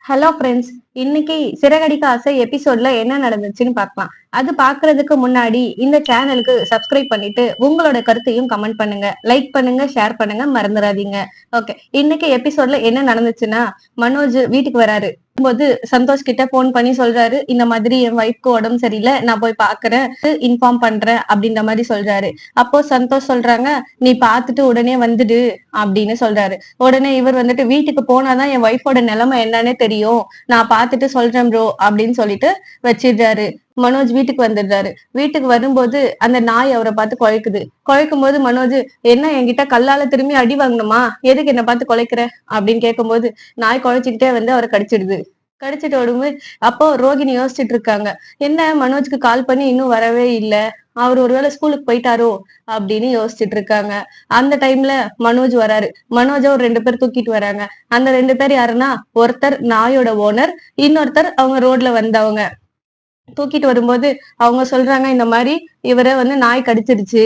Hello friends. இன்னைக்கு சிறகடிக்க ஆசை எபிசோட்ல என்ன நடந்துச்சுன்னு பார்க்கலாம். அது பாக்குறதுக்கு முன்னாடி இந்த சேனலுக்கு சப்ஸ்கிரைப் பண்ணிட்டு உங்களோட கருத்தையும் கமெண்ட் பண்ணுங்க, லைக் பண்ணுங்க, ஷேர் பண்ணுங்க, மறந்துடாதீங்க. ஓகே, இன்னைக்கு எபிசோட்ல என்ன நடந்துச்சுன்னா, மனோஜ் வீட்டுக்கு வராரு போது சந்தோஷ் கிட்ட போன் பண்ணி சொல்றாரு, இந்த மாதிரி என் ஒய்ஃப்க்கு உடம்பு சரியில்லை, நான் போய் பாக்குறேன், இன்ஃபார்ம் பண்றேன் அப்படின்ற மாதிரி சொல்றாரு. அப்போ சந்தோஷ் சொல்றாங்க, நீ பாத்துட்டு உடனே வந்துடு அப்படின்னு சொல்றாரு. உடனே இவர் வந்துட்டு, வீட்டுக்கு போனாதான் என் ஒய்ஃபோட நிலைமை என்னன்னு தெரியும், நான் பாத்துட்டு சொல்றேன் ப்ரோ அப்படின்னு சொல்லிட்டு வச்சிடுறாரு. மனோஜ் வீட்டுக்கு வந்துடுறாரு. வீட்டுக்கு வரும்போது அந்த நாய் அவரை பார்த்து குலைக்குது. குலைக்கும் போது மனோஜ், என்ன என்கிட்ட கல்லால திரும்பி அடி வாங்கணுமா, எதுக்கு என்ன பார்த்து குலைக்கிற அப்படின்னு கேட்கும்போது நாய் குலைச்சுக்கிட்டே வந்து அவரை கடிச்சிடுது. கடிச்சிட்டு ஓடும்போது அப்போ ரோகிணி யோசிச்சுட்டு இருக்காங்க, என்ன மனோஜ்க்கு கால் பண்ணி இன்னும் வரவே இல்ல, அவர் ஒருவேளை ஸ்கூலுக்கு போயிட்டாரோ அப்படின்னு யோசிச்சுட்டு இருக்காங்க. அந்த டைம்ல மனோஜ் வராரு. மனோஜ ஒரு 2 பேர் தூக்கிட்டு வராங்க. அந்த 2 பேர் யாருன்னா, ஒருத்தர் நாயோட ஓனர், இன்னொருத்தர் அவங்க ரோட்ல வந்தவங்க. தூக்கிட்டு வரும்போது அவங்க சொல்றாங்க, இந்த மாதிரி இவரை வந்து நாய் கடிச்சிருச்சு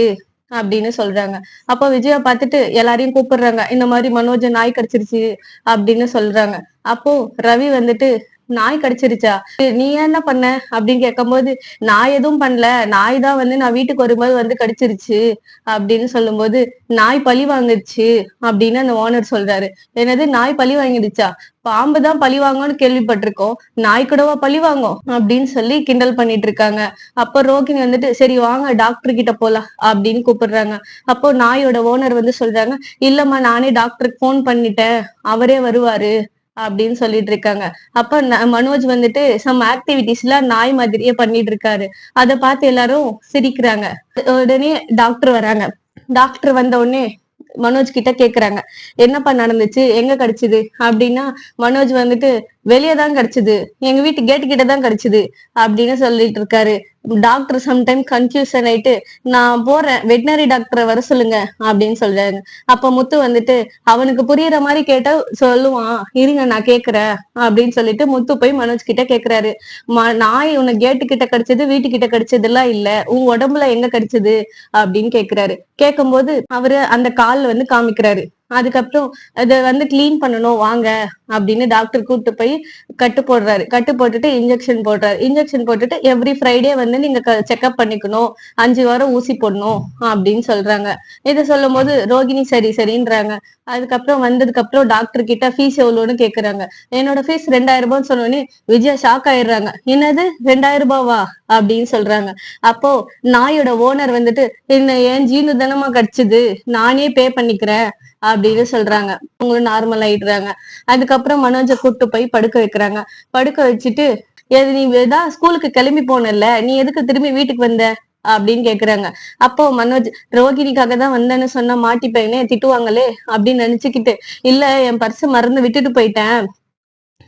அப்படின்னு சொல்றாங்க. அப்போ விஜயா பார்த்துட்டு எல்லாரையும் கூப்பிடுறாங்க, இந்த மாதிரி மனோஜ நாய் கடிச்சிருச்சு அப்படின்னு சொல்றாங்க. அப்போ ரவி வந்துட்டு, நாய் கடிச்சிருச்சா, நீ என்ன பண்ண அப்படின்னு கேட்கும்போது, நான் எதுவும் பண்ணல, நாய் தான் வந்து நான் வீட்டுக்கு வரும்போது வந்து கடிச்சிருச்சு அப்படின்னு சொல்லும்போது, நாய் பழி வாங்கிடுச்சு அப்படின்னு அந்த ஓனர் சொல்றாரு. என்னது, நாய் பழி வாங்கிடுச்சா, பாம்பு தான் பழி வாங்கும்னு கேள்விப்பட்டிருக்கோம், நாய் கூடவா பழி வாங்கும் அப்படின்னு சொல்லி கிண்டல் பண்ணிட்டு இருக்காங்க. அப்ப ரோகிணி வந்துட்டு, சரி வாங்க டாக்டர் கிட்ட போலாம் அப்படின்னு கூப்பிடுறாங்க. அப்போ நாயோட ஓனர் வந்து சொல்றாங்க, இல்லம்மா நானே டாக்டருக்கு போன் பண்ணிட்டேன், அவரே வருவாரு அப்படின்னு சொல்லிட்டு இருக்காங்க. அப்ப மனோஜ் வந்துட்டு சம் ஆக்டிவிட்டிஸ் எல்லாம் நாய் மாதிரியே பண்ணிட்டு இருக்காரு. அதை பார்த்து எல்லாரும் சிரிக்கிறாங்க. உடனே டாக்டர் வராங்க. டாக்டர் வந்த உடனே மனோஜ் கிட்ட கேக்குறாங்க, என்னப்பா நடந்துச்சு, எங்க கடிச்சுது அப்படின்னா, மனோஜ் வந்துட்டு, வெளியேதான் கடிச்சுது, எங்க வீட்டு கேட்டு கிட்டதான் கடிச்சுது அப்படின்னு சொல்லிட்டு இருக்காரு. டாக்டர் சம்டைம் கன்ஃபியூஷன் ஆயிட்டு, நான் போறேன், வெட்டினரி டாக்டரை வர சொல்லுங்க அப்படின்னு சொல்றாங்க. அப்ப முத்து வந்துட்டு, அவனுக்கு புரியுற மாதிரி கேட்டா சொல்லுவான், இருங்க நான் கேக்குறேன் அப்படின்னு சொல்லிட்டு முத்து போய் மனோஜ் கிட்ட கேக்குறாரு. நாய் உன்னை கேட்டு கிட்ட கடிச்சது, வீட்டு கிட்ட கடிச்சது எல்லாம் இல்ல, உன் உடம்புல எங்க கடிச்சது அப்படின்னு கேக்குறாரு. கேட்கும்போது அவரு அந்த கால் வந்து காமிக்கிறாரு. அதுக்கப்புறம் அத வந்து கிளீன் பண்ணணும் வாங்க அப்படின்னு டாக்டர் கூப்பிட்டு போய் கட்டு போடுறாரு. கட்டு போட்டுட்டு இன்ஜெக்ஷன் போடுறாரு. இன்ஜெக்ஷன் போட்டுட்டு எவ்ரி ஃப்ரைடே வந்து நீங்க செக்அப் பண்ணிக்கணும், 5 வாரம் ஊசி போடணும் அப்படின்னு சொல்றாங்க. இதை சொல்லும் போது ரோகிணி சரி சரின்றாங்க. அதுக்கப்புறம் வந்ததுக்கு அப்புறம் டாக்டர் கிட்ட ஃபீஸ் எவ்வளவுன்னு கேக்குறாங்க. என்னோட ஃபீஸ் 2000 ரூபான்னு சொன்னோடனே விஜயா ஷாக் ஆயிடுறாங்க. என்னது 2000 ரூபாவா அப்படின்னு சொல்றாங்க. அப்போ நாயோட ஓனர் வந்துட்டு, என்ன ஏன் ஜீனு தானமா கடிச்சுது, நானே பே பண்ணிக்கிறேன் அப்படின்னு சொல்றாங்க. அவங்களும் நார்மல் ஆயிடுறாங்க. அதுக்கப்புறம் மனோஜை கூப்பிட்டு போய் படுக்க வைக்கிறாங்க. படுக்க வச்சுட்டு, நீ ஏதான் ஸ்கூலுக்கு கிளம்பி போனல, நீ எதுக்கு திரும்பி வீட்டுக்கு வந்த அப்படின்னு கேக்குறாங்க. அப்போ மனோஜ், ரோகிணிக்காக தான் வந்தேன்னு சொன்னா மாட்டிப்பேனே, திட்டுவாங்களே அப்படின்னு நினைச்சுக்கிட்டு, இல்ல என் பர்ஸ் மறந்து விட்டுட்டு போயிட்டேன்,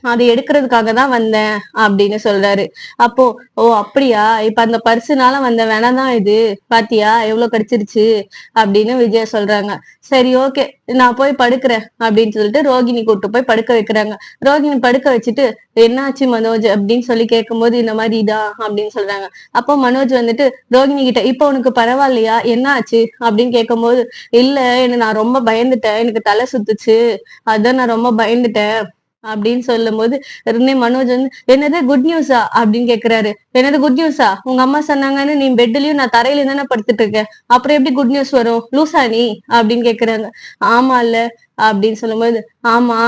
அதை எடுக்கிறதுக்காக தான் வந்தேன் அப்படின்னு சொல்றாரு. அப்போ, ஓ அப்படியா, இப்ப அந்த பர்சுனால வந்த வேணாதான் இது, பாத்தியா எவ்வளவு கிடைச்சிருச்சு அப்படின்னு விஜயா சொல்றாங்க. சரி ஓகே நான் போய் படுக்கிறேன் அப்படின்னு சொல்லிட்டு ரோகிணி கூப்பிட்டு போய் படுக்க வைக்கிறாங்க. ரோகிணி படுக்க வச்சுட்டு, என்னாச்சு மனோஜ் அப்படின்னு சொல்லி கேட்கும்போது, இந்த மாதிரி இதா அப்படின்னு சொல்றாங்க. அப்போ மனோஜ் வந்துட்டு ரோகிணி கிட்ட, இப்ப உனக்கு பரவாயில்லையா, என்ன ஆச்சு அப்படின்னு கேட்கும்போது, இல்ல என்ன நான் ரொம்ப பயந்துட்டேன், எனக்கு தலை சுத்துச்சு, அதான் நான் ரொம்ப பயந்துட்டேன் அப்படின்னு சொல்லும் போது மனோஜ் வந்து, என்னது குட் நியூஸா அப்படின்னு கேக்குறாரு. என்னது குட் நியூஸா, உங்க அம்மா சொன்னாங்கன்னு நீ பெட்லயும் நான் தரையில தானே படுத்துட்டு இருக்கேன், அப்புறம் எப்படி குட் நியூஸ் வரும், லூசா நீ அப்படின்னு கேக்குறாங்க. ஆமா இல்ல அப்படின்னு சொல்லும்போது, ஆமா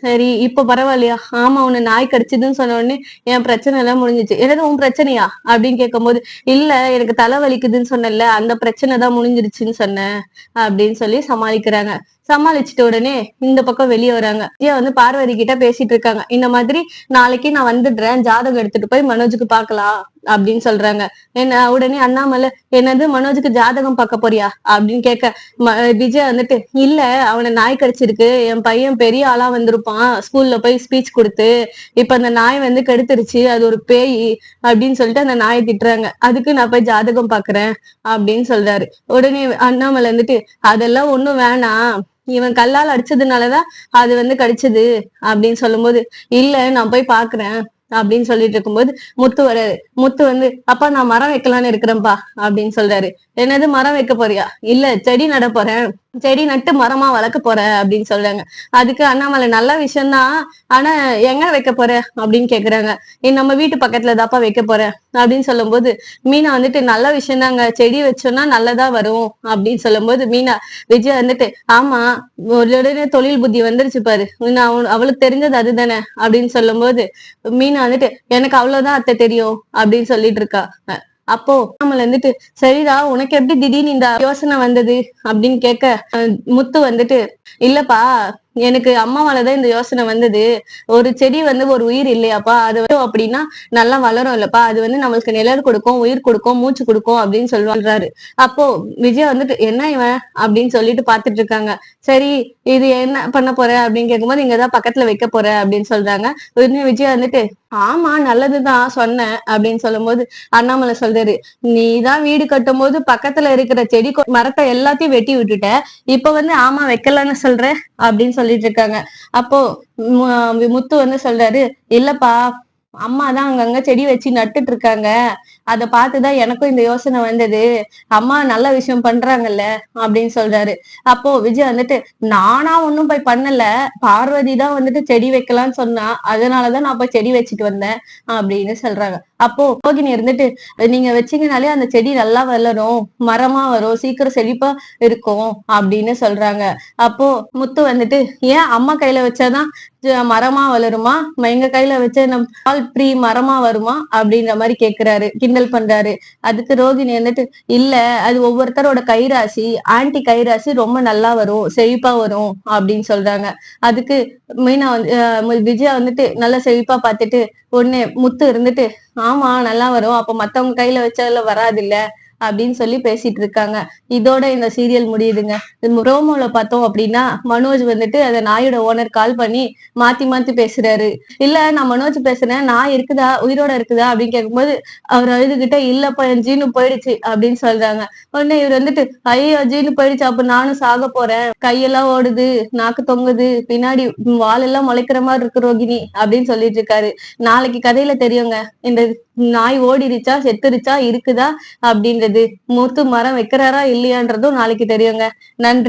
சரி இப்ப பரவாயில்லையா, ஆமா உன்னை நாய் கடிச்சதுன்னு சொன்ன உடனே என் பிரச்சனை எல்லாம் முடிஞ்சிச்சு. என்னது உன் பிரச்சனையா அப்படின்னு கேட்கும்போது, இல்ல எனக்கு தலை வலிக்குதுன்னு சொன்னல, அந்த பிரச்சனை தான் முடிஞ்சிருச்சுன்னு சொன்னேன் அப்படின்னு சொல்லி சமாளிக்கிறாங்க. சமாளிச்சுட்ட உடனே இந்த பக்கம் வெளியே வராங்க. விஜயா வந்து பார்வதி கிட்ட பேசிட்டு இருக்காங்க. இந்த மாதிரி நாளைக்கு நான் வந்துடுறேன், ஜாதகம் எடுத்துட்டு போய் மனோஜுக்கு பாக்கலாம் அப்படின்னு சொல்றாங்க. என்ன உடனே அண்ணாமலை, என்னது மனோஜுக்கு ஜாதகம் பார்க்க போறியா அப்படின்னு கேட்க, விஜயா வந்துட்டு, இல்ல அவனை நாய் கடிச்சிருக்கு, என் பையன் பெரிய ஆளா வந்திருப்பான் ஸ்கூல்ல போய் ஸ்பீச் கொடுத்து, இப்ப அந்த நாய் வந்து கெடுத்துருச்சு, அது ஒரு பேய் அப்படின்னு சொல்லிட்டு அந்த நாயை திட்டுறாங்க, அதுக்கு நான் போய் ஜாதகம் பாக்குறேன் அப்படின்னு சொல்றாரு. உடனே அண்ணாமலை வந்துட்டு, அதெல்லாம் ஒண்ணும் வேணாம், இவன் கல்லால் அடிச்சதுனாலதான் அது வந்து கடிச்சது அப்படின்னு சொல்லும்போது, இல்ல நான் போய் பாக்குறேன் அப்படின்னு சொல்லிட்டு இருக்கும்போது முத்து வர்றாரு. முத்து வந்து, அப்பா நான் மரம் வைக்கலான்னு இருக்கிறேன்ப்பா அப்படின்னு சொல்றாரு. என்னது மரம் வைக்க போறியா, இல்ல செடி நட போறேன் செடி நட்டு மரமா வளர்க்க போற அப்படின்னு சொல்றாங்க. அதுக்கு அண்ணாமலை நல்ல விஷயம்தான். ஆனா எங்க வைக்க போற அப்படின்னு கேக்குறாங்க. நம்ம வீட்டு பக்கத்துல தாப்பா வைக்க போறேன் அப்படின்னு சொல்லும்போது மீனா வந்துட்டு நல்ல விஷயம் தாங்க, செடி வச்சோம்னா நல்லதா வரும் அப்படின்னு சொல்லும்போது விஜயா வந்துட்டு ஆமா உடனே தொழில் புத்தி வந்துருச்சு பாரு, அவளுக்கு தெரிஞ்சது அதுதானே அப்படின்னு சொல்லும்போது மீனா வந்துட்டு எனக்கு அவ்வளவுதான் அத்தை தெரியும் அப்படின்னு சொல்லிட்டு இருக்கா. அப்போ நம்மள வந்துட்டு சரிடா உனக்கு எப்படி திடீர்னு இந்த யோசனை வந்தது அப்படின்னு கேட்க முத்து வந்துட்டு இல்லப்பா எனக்கு அம்மாவாலதான் இந்த யோசனை வந்தது. ஒரு செடி ஒரு உயிர் இல்லையாப்பா, அது அப்படின்னா நல்லா வளரும் இல்லப்பா, அது நம்மளுக்கு நிழல் கொடுக்கும், உயிர் கொடுக்கும், மூச்சு கொடுக்கும் அப்படின்னு சொல்றாரு. அப்போ விஜய் வந்துட்டு என்ன இவன் அப்படின்னு சொல்லிட்டு பாத்துட்டு இருக்காங்க. சரி இது என்ன பண்ண போற அப்படின்னு கேட்கும்போது இங்கதான் பக்கத்துல வைக்க போற அப்படின்னு சொல்றாங்க. விஜய் வந்துட்டு ஆமா நல்லதுதான் சொன்னேன் அப்படின்னு சொல்லும்போது அண்ணாமலை சொல்றாரு, நீதான் வீடு கட்டும் போது பக்கத்துல இருக்கிற செடி மரத்தை எல்லாத்தையும் வெட்டி விட்டுட்ட, இப்ப ஆமா வைக்கலன்னு சொல்ற அப்படின்னு சொல்லிட்டு இருக்காங்க. அப்போ முத்து சொல்றாரு இல்லப்பா அம்மாதான் அங்கங்க செடி வச்சு நட்டுட்டு இருக்காங்க, அத பார்த்துதான் எனக்கும் இந்த யோசனை வந்தது, அம்மா நல்ல விஷயம் பண்றாங்கல்ல அப்படின்னு சொல்றாரு. அப்போ விஜய் நானா ஒண்ணும் போய் பண்ணல, பார்வதி தான் செடி வைக்கலாம்னு சொன்னா, அதனாலதான் நான் போய் செடி வச்சுட்டு வந்தேன் அப்படின்னு சொல்றாங்க. அப்போ ரோகிணி நீங்க வச்சீங்கனாலே அந்த செடி நல்லா வளரும், மரமா வரும், சீக்கிரம் செழிப்பா இருக்கும் அப்படின்னு சொல்றாங்க. அப்போ முத்து ஏன் அம்மா கையில வச்சாதான் மரமா வளருமா, எங்க கையில வச்ச பால் ப்ரீ மரமா வருமா அப்படின்ற மாதிரி கேக்குறாரு, கிண்டல் பண்றாரு. அதுக்கு ரோகிணி இல்ல அது ஒவ்வொருத்தரோட கைராசி, ஆன்டி கைராசி ரொம்ப நல்லா வரும், செழிப்பா வரும் அப்படின்னு சொல்றாங்க. அதுக்கு மீனா விஜயா நல்லா செழிப்பா பார்த்துட்டு உடனே முத்து ஆமா நல்லா வரும், அப்ப மத்தவங்க கையில வச்சால வராது இல்ல அப்படின்னு சொல்லி பேசிட்டு இருக்காங்க. இதோட இந்த சீரியல் முடியுதுங்க. ப்ரோமோல பார்த்தோம் அப்படின்னா மனோஜ் அந்த நாயோட ஓனர் கால் பண்ணி மாத்தி மாத்தி பேசுறாரு. இல்ல நான் மனோஜ் பேசுறேன், நாய் இருக்குதா உயிரோட இருக்குதா அப்படின்னு கேட்கும்போது அவர் அழுதுகிட்ட இல்லப்பா என் ஜீனு போயிடுச்சு அப்படின்னு சொல்றாங்க. உடனே இவர் ஐயோ ஜீனு போயிடுச்சு அப்ப நானும் சாக போறேன், கையெல்லாம் ஓடுது, நாக்கு தொங்குது, பின்னாடி வாலெல்லாம் முளைக்கிற மாதிரி இருக்கு ரோகிணி அப்படின்னு சொல்லிட்டு இருக்காரு. நாளைக்கு கதையில தெரியுங்க இந்த நாய் ஓடிடுச்சா செத்துருச்சா இருக்குதா அப்படின்றது, முத்து மரம் வைக்கிறாரா இல்லையான்றதும் நாளைக்கு தெரியுங்க. நன்றி.